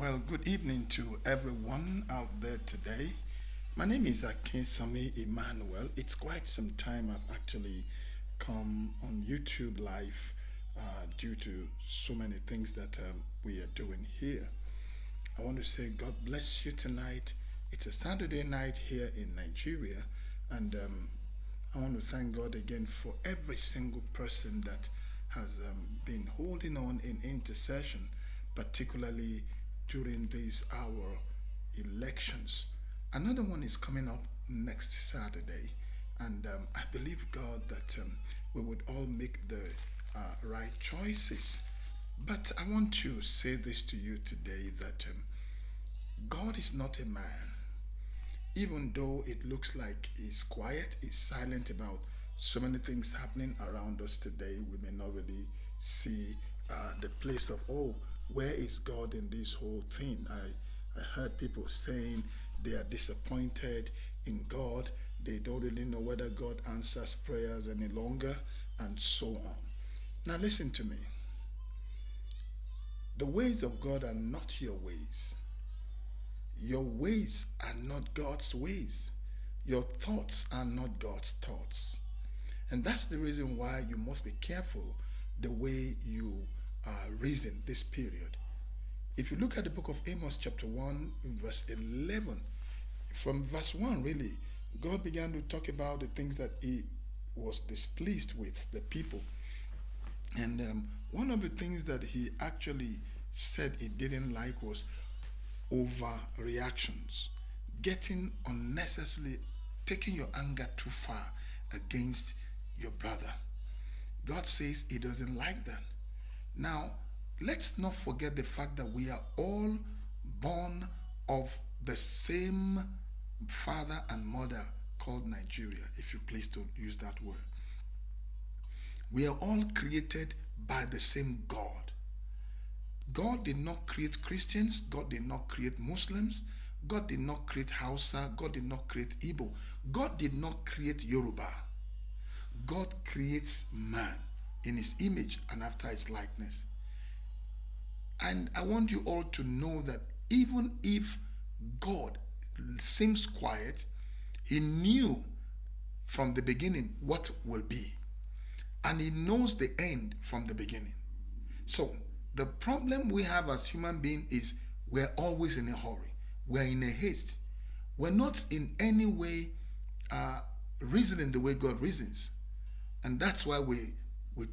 Well, good evening to everyone out there today. My name is Akinsanmi Emmanuel. It's quite some time I've actually come on YouTube live due to so many things that we are doing here. I want to say God bless you tonight. It's a Saturday night here in Nigeria, and I want to thank God again for every single person that has been holding on in intercession, particularly during these our elections. Another one is coming up next Saturday, and I believe God that we would all make the right choices. But I want to say this to you today that God is not a man. Even though it looks like he's quiet, he's silent about so many things happening around us today, we may not really see the place of, oh, where is God in this whole thing? I heard people saying they are disappointed in God. They don't really know whether God answers prayers any longer, and so on. Now, listen to me. The ways of God are not your ways. Your ways are not God's ways. Your thoughts are not God's thoughts. And that's the reason why you must be careful the way you reason this period. If you look at the book of Amos, chapter 1, verse 11, from verse 1, really, God began to talk about the things that He was displeased with the people. And one of the things that He actually said He didn't like was overreactions, getting unnecessarily, taking your anger too far against your brother. God says He doesn't like that. Now, let's not forget the fact that we are all born of the same father and mother called Nigeria, if you please to use that word. We are all created by the same God. God did not create Christians. God did not create Muslims. God did not create Hausa. God did not create Igbo. God did not create Yoruba. God creates man in His image and after His likeness. And I want you all to know that even if God seems quiet, He knew from the beginning what will be. And He knows the end from the beginning. So, the problem we have as human beings is we're always in a hurry. We're in a haste. We're not in any way reasoning the way God reasons. And that's why we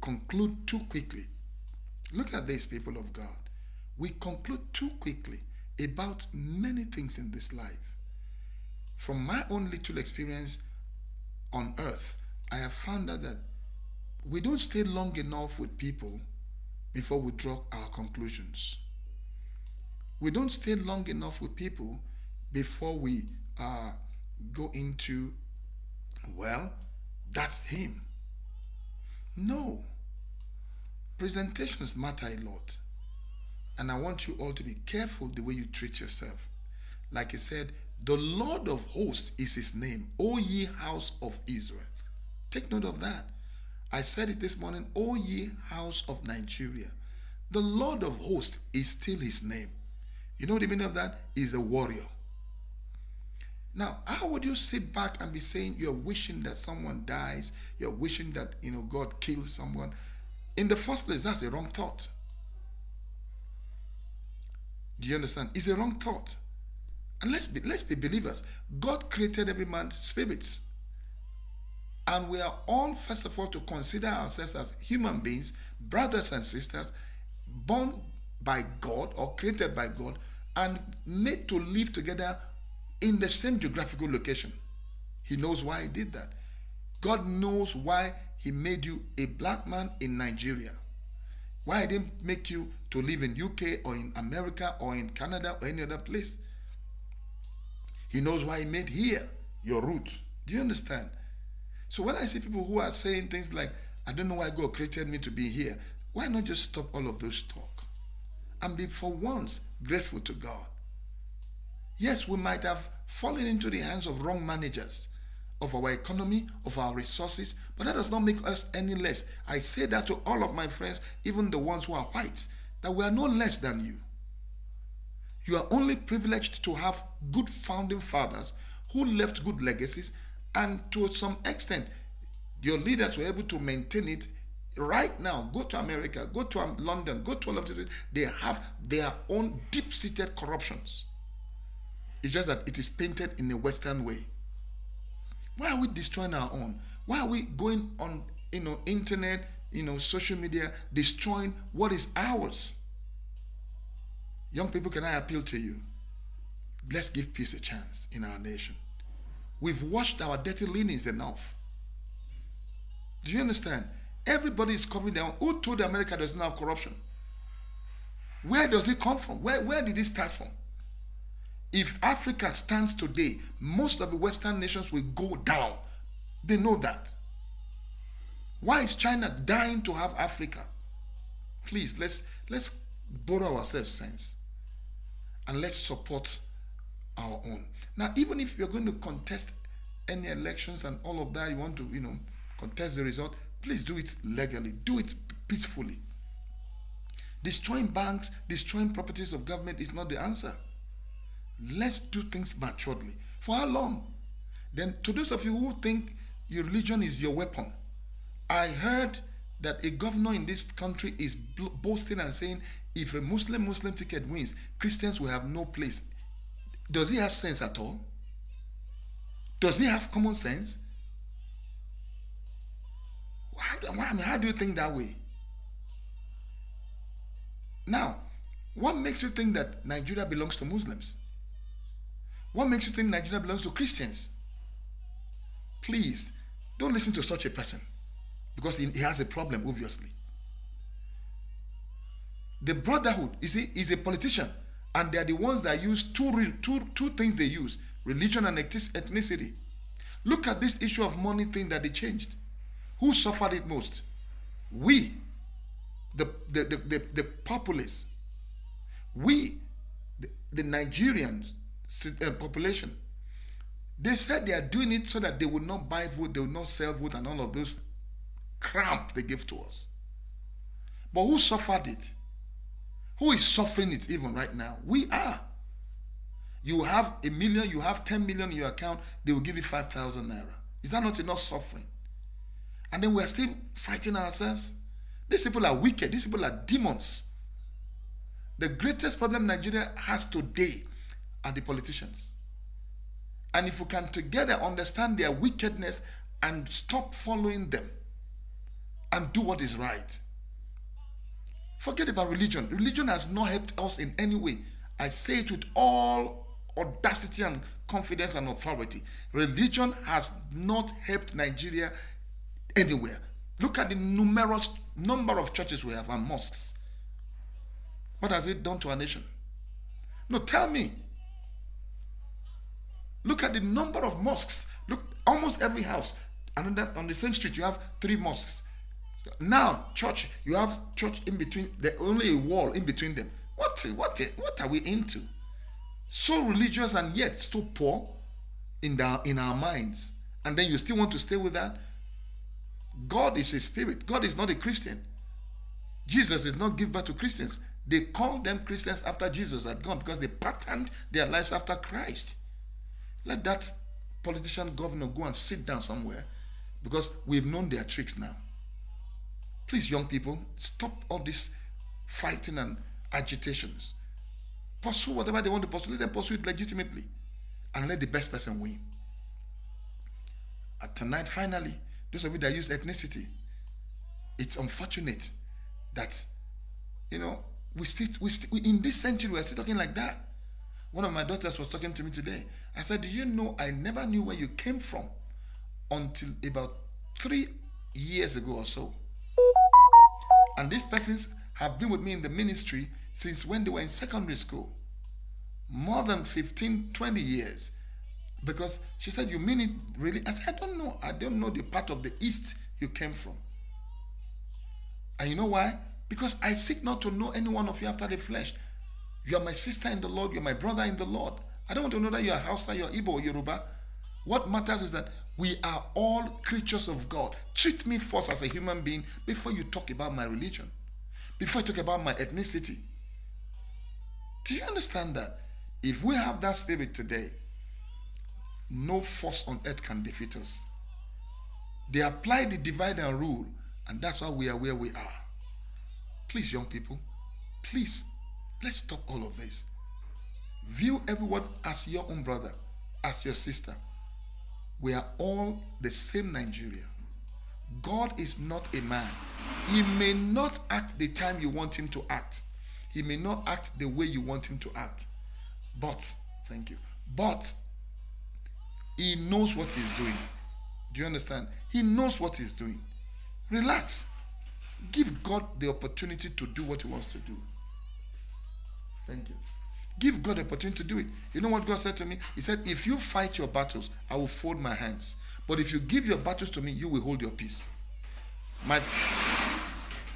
conclude too quickly. Look at this, people of God. We conclude too quickly about many things in this life. From my own little experience on earth, I have found out that we don't stay long enough with people before we draw our conclusions. We don't stay long enough with people before we go into, well, that's him. No. Presentations matter a lot. And I want you all to be careful the way you treat yourself. Like he said, the Lord of hosts is His name, O ye house of Israel. Take note of that. I said it this morning, O ye house of Nigeria. The Lord of hosts is still His name. You know the meaning of that? He's a warrior. Now, how would you sit back and be saying you're wishing that someone dies, you're wishing that God kills someone? In the first place, that's a wrong thought. Do you understand? It's a wrong thought. And let's be believers. God created every man's spirits. And we are all, first of all, to consider ourselves as human beings, brothers and sisters, born by God or created by God and made to live together in the same geographical location. He knows why He did that. God knows why He made you a black man in Nigeria. Why He didn't make you to live in UK or in America or in Canada or any other place. He knows why He made here your root. Do you understand? So when I see people who are saying things like, I don't know why God created me to be here, why not just stop all of those talk and be for once grateful to God? Yes, we might have fallen into the hands of wrong managers of our economy, of our resources, but that does not make us any less. I say that to all of my friends, even the ones who are whites, that we are no less than you. You are only privileged to have good founding fathers who left good legacies, and to some extent, your leaders were able to maintain it. Right now, go to America, go to London, go to all of this. They have their own deep-seated corruptions. It's just that it is painted in a Western way. Why are we destroying our own? Why are we going on, internet, social media, destroying what is ours? Young people, can I appeal to you? Let's give peace a chance in our nation. We've washed our dirty linens enough. Do you understand? Everybody is covering their own. Who told America does not have corruption? Where does it come from? Where did it start from? If Africa stands today, most of the Western nations will go down. They know that. Why is China dying to have Africa? Please, let's borrow ourselves sense and let's support our own. Now, even if you're going to contest any elections and all of that, you want to, contest the result, please do it legally. Do it peacefully. Destroying banks, destroying properties of government is not the answer. Let's do things maturely. For how long? Then, to those of you who think your religion is your weapon, I heard that a governor in this country is boasting and saying, if a Muslim ticket wins, Christians will have no place. Does he have sense at all? Does he have common sense? How do you think that way? Now, what makes you think that Nigeria belongs to Muslims? What makes you think Nigeria belongs to Christians? Please, don't listen to such a person, because he has a problem, obviously. The brotherhood is a politician, and they are the ones that use two things they use: religion and ethnicity. Look at this issue of money thing that they changed. Who suffered it most? We, the populace. We, the Nigerians population. They said they are doing it so that they will not buy vote, they will not sell vote, and all of those crap they give to us. But who suffered it? Who is suffering it even right now? We are. You have 1 million, you have 10 million in your account, they will give you 5,000 naira. Is that not enough suffering? And then we are still fighting ourselves. These people are wicked. These people are demons. The greatest problem Nigeria has today are the politicians. And if we can together understand their wickedness and stop following them and do what is right, forget about religion. Religion has not helped us in any way. I say it with all audacity and confidence and authority. Religion has not helped Nigeria anywhere. Look at the numerous number of churches we have and mosques. What has it done to our nation? No, tell me. Look at the number of mosques. Look, almost every house. And on the same street, you have 3 mosques. Now, church, you have church in between. There's only a wall in between them. What are we into? So religious and yet so poor in our minds. And then you still want to stay with that? God is a spirit. God is not a Christian. Jesus did not give birth to Christians. They called them Christians after Jesus had gone because they patterned their lives after Christ. Let that politician governor go and sit down somewhere, because we've known their tricks now. Please, young people, stop all this fighting and agitations. Pursue whatever they want to pursue. Let them pursue it legitimately and let the best person win. Tonight, finally, those of you that use ethnicity, it's unfortunate that, we in this century, we're still talking like that. One of my daughters was talking to me today. I said, do you know, I never knew where you came from until about 3 years ago or so. And these persons have been with me in the ministry since when they were in secondary school. More than 15, 20 years. Because she said, you mean it really? I said, I don't know. I don't know the part of the East you came from. And you know why? Because I seek not to know any one of you after the flesh. You are my sister in the Lord. You are my brother in the Lord. I don't want to know that you are Hausa, you are Igbo or Yoruba. What matters is that we are all creatures of God. Treat me first as a human being before you talk about my religion. Before you talk about my ethnicity. Do you understand that? If we have that spirit today, no force on earth can defeat us. They apply the divide and rule, and that's why we are where we are. Please, young people, please, let's stop all of this. View everyone as your own brother, as your sister. We are all the same Nigeria. God is not a man. He may not act the time you want him to act. He may not act the way you want him to act. But, thank you, but he knows what he's doing. Do you understand? He knows what he's doing. Relax. Give God the opportunity to do what he wants to do. Thank you. Give God the opportunity to do it. You know what God said to me? He said, if you fight your battles, I will fold my hands. But if you give your battles to me, you will hold your peace.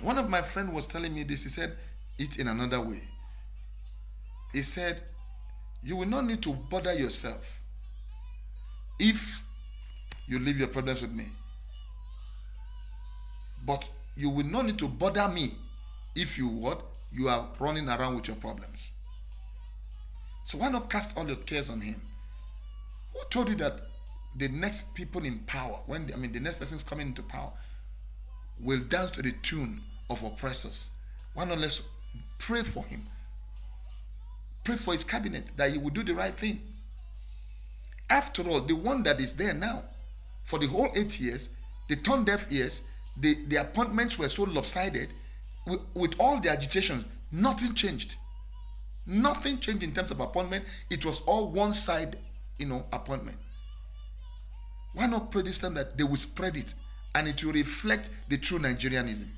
One of my friends was telling me this. He said it in another way. He said, you will not need to bother yourself if you leave your problems with me. But you will not need to bother me if you what? You are running around with your problems. So why not cast all your cares on him? Who told you that the next people in power, the next person is coming into power, will dance to the tune of oppressors? Why not let's pray for him? Pray for his cabinet that he will do the right thing. After all, the one that is there now, for the whole 8 years, the turned deaf ears, the appointments were so lopsided. With all the agitations, nothing changed. Nothing changed in terms of appointment. It was all one side, appointment. Why not pray this time that they will spread it and it will reflect the true Nigerianism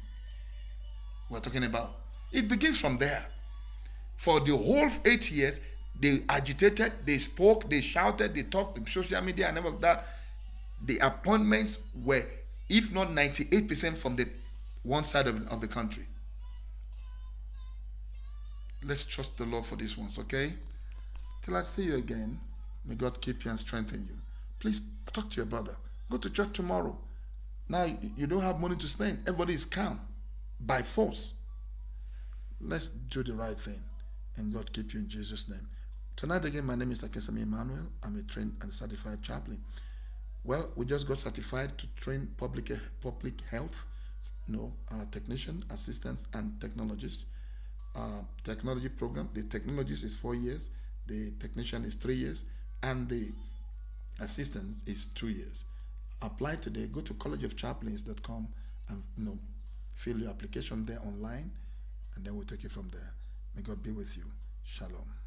we're talking about? It begins from there. For the whole 8 years, they agitated, they spoke, they shouted, they talked in social media and all of that. The appointments were, if not 98% from the one side of the country. Let's trust the Lord for these ones, okay? Till I see you again, may God keep you and strengthen you. Please talk to your brother. Go to church tomorrow. Now you don't have money to spend. Everybody is calm by force. Let's do the right thing, and God keep you in Jesus' name. Tonight again, my name is Akinsanmi Emmanuel. I'm a trained and certified chaplain. Well, we just got certified to train public health, technician, assistants, and technologists. Technology program. The technologist is 4 years, the technician is 3 years, and the assistant is 2 years. Apply today. Go to collegeofchaplains.com and fill your application there online, and then we'll take it from there. May God be with you. Shalom.